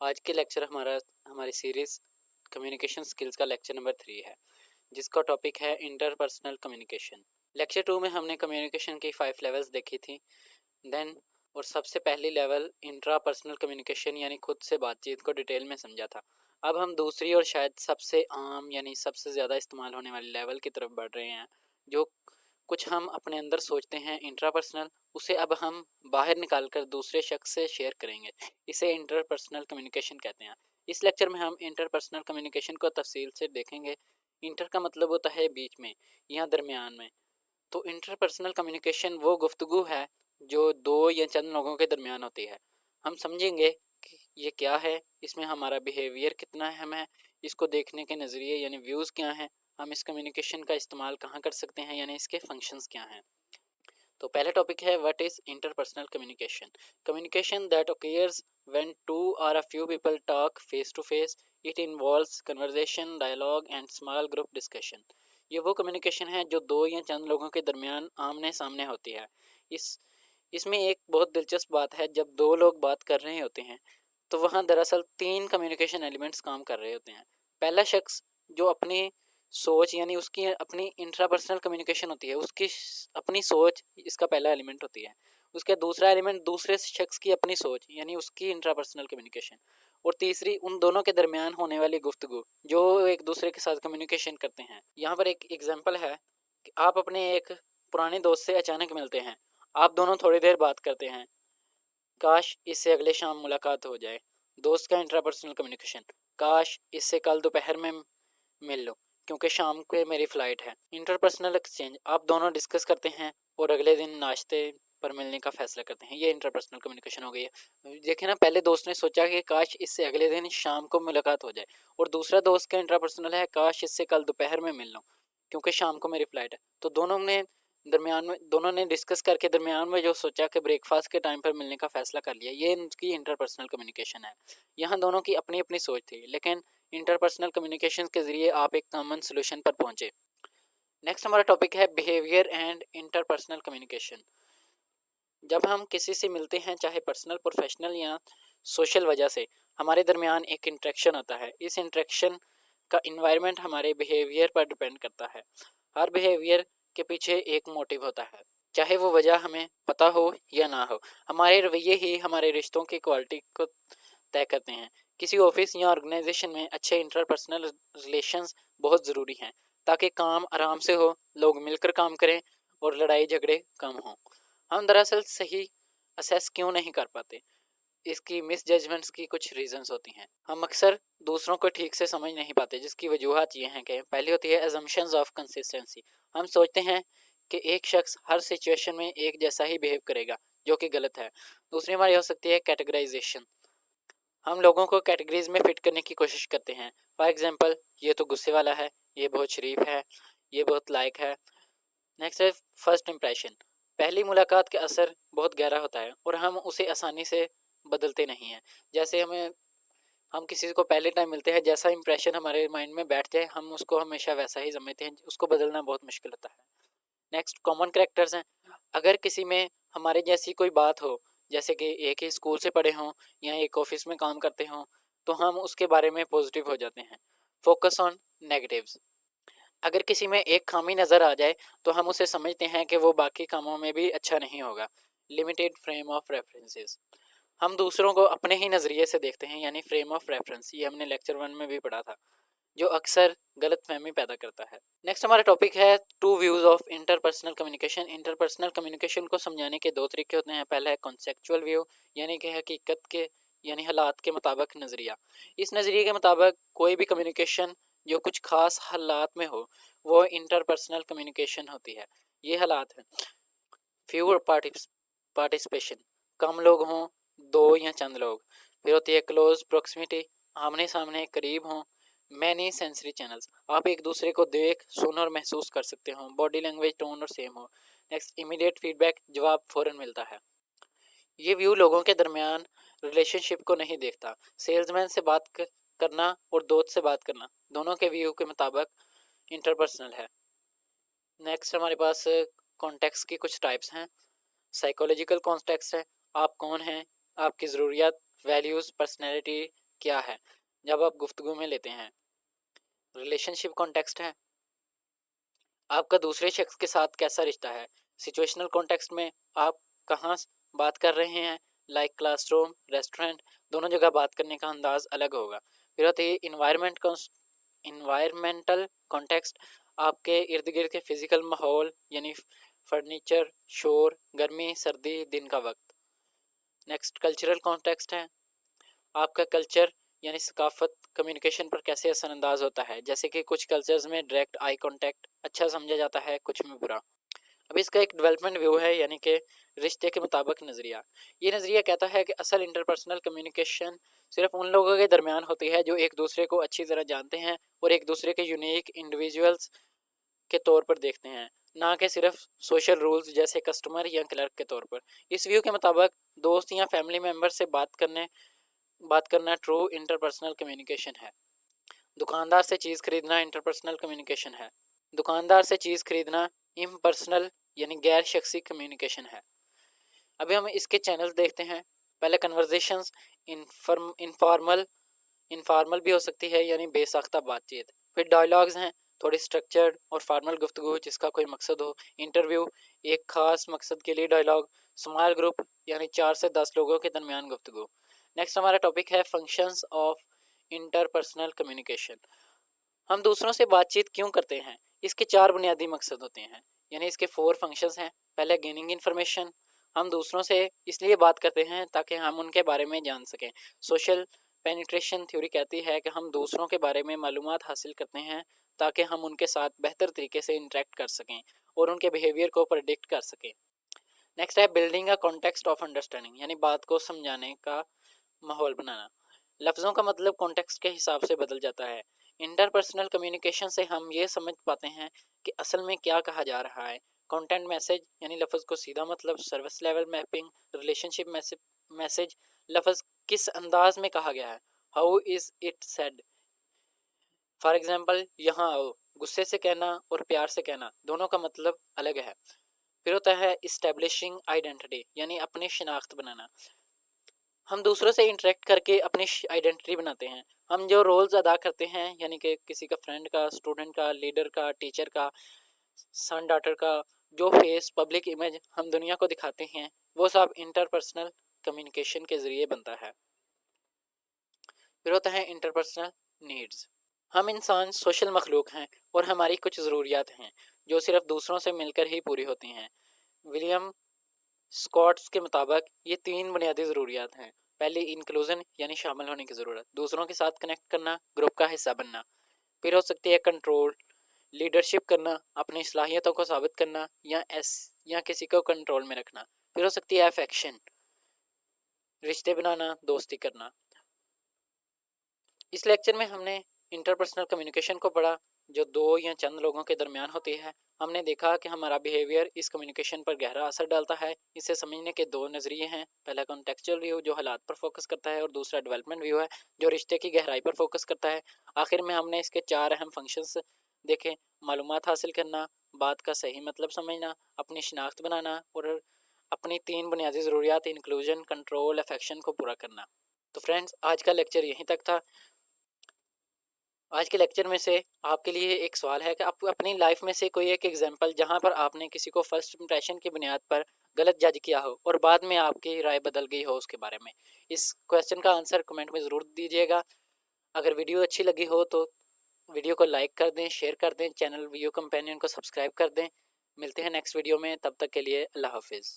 आज के लेक्चर हमारी सीरीज कम्युनिकेशन स्किल्स का लेक्चर नंबर 3 है, जिसका टॉपिक है इंटरपर्सनल कम्युनिकेशन। लेक्चर 2 में हमने कम्युनिकेशन की 5 लेवल्स देखी थी। देन और सबसे पहली लेवल इंट्रापर्सनल कम्युनिकेशन यानी खुद से बातचीत को डिटेल में समझा था। अब हम दूसरी और शायद सबसे आम यानी सबसे ज़्यादा इस्तेमाल होने वाली लेवल की तरफ बढ़ रहे हैं, जो कुछ हम अपने अंदर सोचते हैं इंट्रापर्सनल, उसे अब हम बाहर निकाल कर दूसरे शख्स से शेयर करेंगे। इसे इंटरपर्सनल कम्युनिकेशन कहते हैं। इस लेक्चर में हम इंटरपर्सनल कम्युनिकेशन को तफसील से देखेंगे। इंटर का मतलब होता है बीच में या दरमियान में। तो इंटरपर्सनल कम्युनिकेशन वो गुफ्तगू है जो दो या चंद लोगों के दरमियान होती है। हम समझेंगे कि ये क्या है, इसमें हमारा बिहेवियर कितना अहम है, इसको देखने के नज़रिए यानी व्यूज़ क्या हैं, हम इस कम्युनिकेशन का इस्तेमाल कहाँ कर सकते हैं यानी इसके फंक्शंस क्या हैं। तो पहला टॉपिक है what is interpersonal communication. Communication that occurs when two or a few people talk face to face. It involves conversation, dialogue and small group discussion. ये वो कम्युनिकेशन है जो दो या चंद लोगों के दरमियान आमने सामने होती है। इस इसमें एक बहुत दिलचस्प बात है, जब दो लोग बात कर रहे होते हैं तो वहाँ दरअसल तीन कम्युनिकेशन एलिमेंट्स काम कर रहे होते हैं। पहला शख्स जो अपनी सोच यानी उसकी अपनी इंट्रापर्सनल कम्युनिकेशन होती है, उसकी अपनी सोच इसका पहला एलिमेंट होती है। उसका दूसरा एलिमेंट दूसरे शख्स की अपनी सोच यानी उसकी इंट्रापर्सनल कम्युनिकेशन, और तीसरी उन दोनों के दरमियान होने वाली गुफ्तगू जो एक दूसरे के साथ कम्युनिकेशन करते हैं। यहाँ पर एक एग्जांपल है कि आप अपने एक पुराने दोस्त से अचानक मिलते हैं। आप दोनों थोड़ी देर बात करते हैं, काश इससे अगले शाम मुलाकात हो जाए। दोस्त का इंट्रापर्सनल कम्युनिकेशन, काश इससे कल दोपहर में मिल लो क्योंकि शाम को मेरी फ़्लाइट है। इंटरपर्सनल एक्सचेंज, आप दोनों डिस्कस करते हैं और अगले दिन नाश्ते पर मिलने का फ़ैसला करते हैं। ये इंटरपर्सनल कम्युनिकेशन हो गई है। देखिए ना, पहले दोस्त ने सोचा कि काश इससे अगले दिन शाम को मुलाकात हो जाए, और दूसरा दोस्त का इंटरपर्सनल है काश इससे कल दोपहर में मिल लो क्योंकि शाम को मेरी फ़्लाइट है। तो दोनों ने डिस्कस करके दरमियान में जो सोचा कि ब्रेकफास्ट के टाइम पर मिलने का फ़ैसला कर लिया, ये इनकी इंटरपर्सनल कम्युनिकेशन है। यहाँ दोनों की अपनी अपनी सोच थी, लेकिन इंटरपर्सनल कम्युनिकेशन के ज़रिए आप एक कॉमन सोल्यूशन पर पहुंचे। नेक्स्ट हमारा टॉपिक है बिहेवियर एंड इंटरपर्सनल कम्युनिकेशन। जब हम किसी से मिलते हैं, चाहे पर्सनल, प्रोफेशनल या सोशल वजह से, हमारे दरमियान एक इंटरेक्शन होता है। इस इंटरेक्शन का इन्वायरमेंट हमारे बिहेवियर पर डिपेंड करता है। हर बिहेवियर के पीछे एक मोटिव होता है, चाहे वो वजह हमें पता हो या ना हो। हमारे रवैये ही हमारे रिश्तों की क्वालिटी को तय करते हैं। किसी ऑफिस या ऑर्गेनाइजेशन में अच्छे इंटरपर्सनल रिलेशंस बहुत ज़रूरी हैं, ताकि काम आराम से हो, लोग मिलकर काम करें और लड़ाई झगड़े कम हों। हम दरअसल सही असेस क्यों नहीं कर पाते, इसकी मिस जजमेंट्स की कुछ रीजंस होती हैं। हम अक्सर दूसरों को ठीक से समझ नहीं पाते, जिसकी वजूहत ये हैं कि पहली होती है एजम्पशंस ऑफ कंसिस्टेंसी। हम सोचते हैं कि एक शख्स हर सिचुएशन में एक जैसा ही बिहेव करेगा, जो कि गलत है। दूसरी हमारी हो सकती है कैटेगराइजेशन। हम लोगों को कैटेगरीज में फिट करने की कोशिश करते हैं। फॉर एग्जांपल, ये तो गुस्से वाला है, ये बहुत शरीफ है, ये बहुत लायक है। नेक्स्ट है फर्स्ट इंप्रेशन। पहली मुलाकात का असर बहुत गहरा होता है और हम उसे आसानी से बदलते नहीं हैं। जैसे हम किसी को पहले टाइम मिलते हैं, जैसा इंप्रेशन हमारे माइंड में बैठ जाए हम उसको हमेशा वैसा ही समझते हैं, उसको बदलना बहुत मुश्किल होता है। नेक्स्ट कॉमन करेक्टर्स हैं। अगर किसी में हमारे जैसी कोई बात हो, जैसे कि एक ही स्कूल से पढ़े हों या एक ऑफिस में काम करते हों, तो हम उसके बारे में पॉजिटिव हो जाते हैं। Focus on negatives. अगर किसी में एक खामी नज़र आ जाए तो हम उसे समझते हैं कि वो बाकी कामों में भी अच्छा नहीं होगा। Limited frame of references. हम दूसरों को अपने ही नज़रिए से देखते हैं यानी फ्रेम ऑफ रेफरेंस, ये हमने लेक्चर 1 में भी पढ़ा था, जो अक्सर गलत फहमी पैदा करता है। नेक्स्ट हमारा टॉपिक है two views of interpersonal communication. Interpersonal communication को समझाने के दो तरीके होते हैं। पहला है कॉन्सेप्चुअल व्यू, यानी कि हकीकत के यानी हालात के मुताबिक नज़रिया। इस नज़रिए के मुताबिक कोई भी कम्युनिकेशन जो कुछ खास हालात में हो, वो इंटरपर्सनल कम्युनिकेशन होती है। ये हालात हैं फ्यूअर पार्टिसिपेशन, कम लोग हों, दो या चंद लोग। फिर होती है क्लोज प्रॉक्सिमिटी, आमने सामने करीब हों। मैनी सेंसरी चैनल्स, आप एक दूसरे को देख, सुन और महसूस कर सकते हो। बॉडी लैंग्वेज, टोन और सेम हो। नेक्स्ट इमीडिएट फीडबैक, जवाब फ़ौरन मिलता है। ये व्यू लोगों के दरमियान रिलेशनशिप को नहीं देखता। सेल्समैन से करना और दोस्त से बात करना दोनों के व्यू के मुताबिक इंटरपर्सनल है। नेक्स्ट हमारे पास कॉन्टेक्स्ट की कुछ टाइप्स हैं। साइकोलॉजिकल कॉन्टेक्स्ट है, आप कौन हैं, आपकी ज़रूरियात, वैल्यूज़, पर्सनैलिटी, क्या है जब आप गुफ्तगू में लेते हैं। रिलेशनशिप कॉन्टेक्स्ट है, आपका दूसरे शख्स के साथ कैसा रिश्ता है। सिचुएशनल कॉन्टेक्स्ट में आप कहाँ बात कर रहे हैं, लाइक क्लासरूम, रेस्टोरेंट, दोनों जगह बात करने का अंदाज अलग होगा। फिर होती है इन्वायरमेंटल कॉन्टेक्स्ट, आपके इर्द गिर्द के फिजिकल माहौल यानी फर्नीचर, शोर, गर्मी, सर्दी, दिन का वक्त। नेक्स्ट कल्चरल कॉन्टेक्स्ट है, आपका कल्चर यानी सकाफत कम्युनिकेशन पर कैसे असरअंदाज होता है। जैसे कि कुछ कल्चर्स में डायरेक्ट आई कांटेक्ट अच्छा समझा जाता है, कुछ में बुरा। अब इसका एक डेवलपमेंट व्यू है यानी कि रिश्ते के मुताबिक नज़रिया। ये नज़रिया कहता है कि असल इंटरपर्सनल कम्युनिकेशन सिर्फ उन लोगों के दरमियान होती है जो एक दूसरे को अच्छी तरह जानते हैं और एक दूसरे के यूनिक इंडिविजुअल्स के तौर पर देखते हैं, ना कि सिर्फ सोशल रूल्स जैसे कस्टमर या क्लर्क के तौर पर। इस व्यू के मुताबिक दोस्त या फैमिली मेम्बर से बात करना ट्रू इंटरपर्सनल कम्युनिकेशन है। दुकानदार से चीज़ खरीदना इंटरपर्सनल कम्युनिकेशन है। दुकानदार से चीज़ खरीदना इम्पर्सनल यानी गैर शख्सी कम्युनिकेशन है। अभी हम इसके चैनल्स देखते हैं। पहले कन्वर्जेशंस, इनफॉर्मल इनफॉर्मल भी हो सकती है यानी बेसाख्ता बातचीत। फिर डायलॉग्स हैं, थोड़ी स्ट्रक्चर्ड और फॉर्मल गुफ्तगू जिसका कोई मकसद हो। इंटरव्यू, एक खास मकसद के लिए डायलॉग। स्मॉल ग्रुप यानी 4 से 10 लोगों के दरमियान गुफ्तगू। नेक्स्ट हमारा टॉपिक है फंक्शंस ऑफ इंटरपर्सनल कम्युनिकेशन। हम दूसरों से बातचीत क्यों करते हैं, इसके 4 बुनियादी मकसद होते हैं यानी इसके 4 फंक्शंस हैं। पहले गेनिंग इन्फॉर्मेशन, हम दूसरों से इसलिए बात करते हैं ताकि हम उनके बारे में जान सकें। सोशल पेनिट्रेशन थ्योरी कहती है कि हम दूसरों के बारे में मालूमात हासिल करते हैं ताकि हम उनके साथ बेहतर तरीके से इंटरेक्ट कर सकें और उनके बिहेवियर को प्रेडिक्ट कर सकें। नेक्स्ट है building a context of understanding यानी बात को समझाने का माहौल बनाना। लफ्ज़ों का मतलब कॉन्टेक्स्ट के हिसाब से बदल जाता है। इंटरपर्सनल कम्युनिकेशन से हम ये समझ पाते हैं कि असल में क्या कहा जा रहा है। कंटेंट मैसेज यानी लफ्ज़ को सीधा मतलब, service level mapping, relationship message लफ्ज़ किस अंदाज में कहा गया है, how is it said. For example यहाँ आओ, गुस्से से कहना और प्यार से कहना दोनों का मतलब अलग है। फिर होता है इस्टेब्लिशिंग आइडेंटिटी यानी अपनी शिनाख्त बनाना। हम दूसरों से इंटरेक्ट करके अपनी आइडेंटिटी बनाते हैं। हम जो रोल्स अदा करते हैं यानी कि किसी का फ्रेंड का, स्टूडेंट का, लीडर का, टीचर का, सन डॉटर का, जो फेस पब्लिक इमेज हम दुनिया को दिखाते हैं वो सब इंटरपर्सनल कम्युनिकेशन के ज़रिए बनता है। फिर होता है इंटरपर्सनल नीड्स। हम इंसान सोशल मखलूक हैं और हमारी कुछ ज़रूरियात हैं जो सिर्फ दूसरों से मिलकर ही पूरी होती हैं। विलियम स्कॉट्स के मुताबिक ये 3 बुनियादी ज़रूरियात हैं। पहली इंक्लूजन यानी शामिल होने की ज़रूरत, दूसरों के साथ कनेक्ट करना, ग्रुप का हिस्सा बनना। फिर हो सकती है कंट्रोल, लीडरशिप करना, अपनी सलाहियतों को साबित करना या किसी को कंट्रोल में रखना। फिर हो सकती है अफेक्शन, रिश्ते बनाना, दोस्ती करना। इस लेक्चर में हमने इंटरपर्सनल कम्युनिकेशन को पढ़ा जो 2 या चंद लोगों के दरमियान होती है। हमने देखा कि हमारा बिहेवियर इस कम्युनिकेशन पर गहरा असर डालता है। इसे समझने के 2 नज़रिए हैं। पहला कॉन्टेक्चुअल व्यू जो हालात पर फोकस करता है और दूसरा डेवलपमेंट व्यू है जो रिश्ते की गहराई पर फोकस करता है। आखिर में हमने इसके 4 अहम फंक्शंस देखे। मालूमात हासिल करना, बात का सही मतलब समझना, अपनी शिनाख्त बनाना और अपनी 3 बुनियादी ज़रूरियात इंक्लूजन, कंट्रोल, अफेक्शन को पूरा करना। तो फ्रेंड्स आज का लेक्चर यहीं तक था। आज के लेक्चर में से आपके लिए एक सवाल है कि आप अपनी लाइफ में से कोई एक एग्जांपल जहां पर आपने किसी को फर्स्ट इंप्रेशन की बुनियाद पर गलत जज किया हो और बाद में आपकी राय बदल गई हो उसके बारे में। इस क्वेश्चन का आंसर कमेंट में ज़रूर दीजिएगा। अगर वीडियो अच्छी लगी हो तो वीडियो को लाइक कर दें, शेयर कर दें, चैनल व्यू कंपेनियन को सब्सक्राइब कर दें। मिलते हैं नेक्स्ट वीडियो में, तब तक के लिए अल्लाह हाफिज़।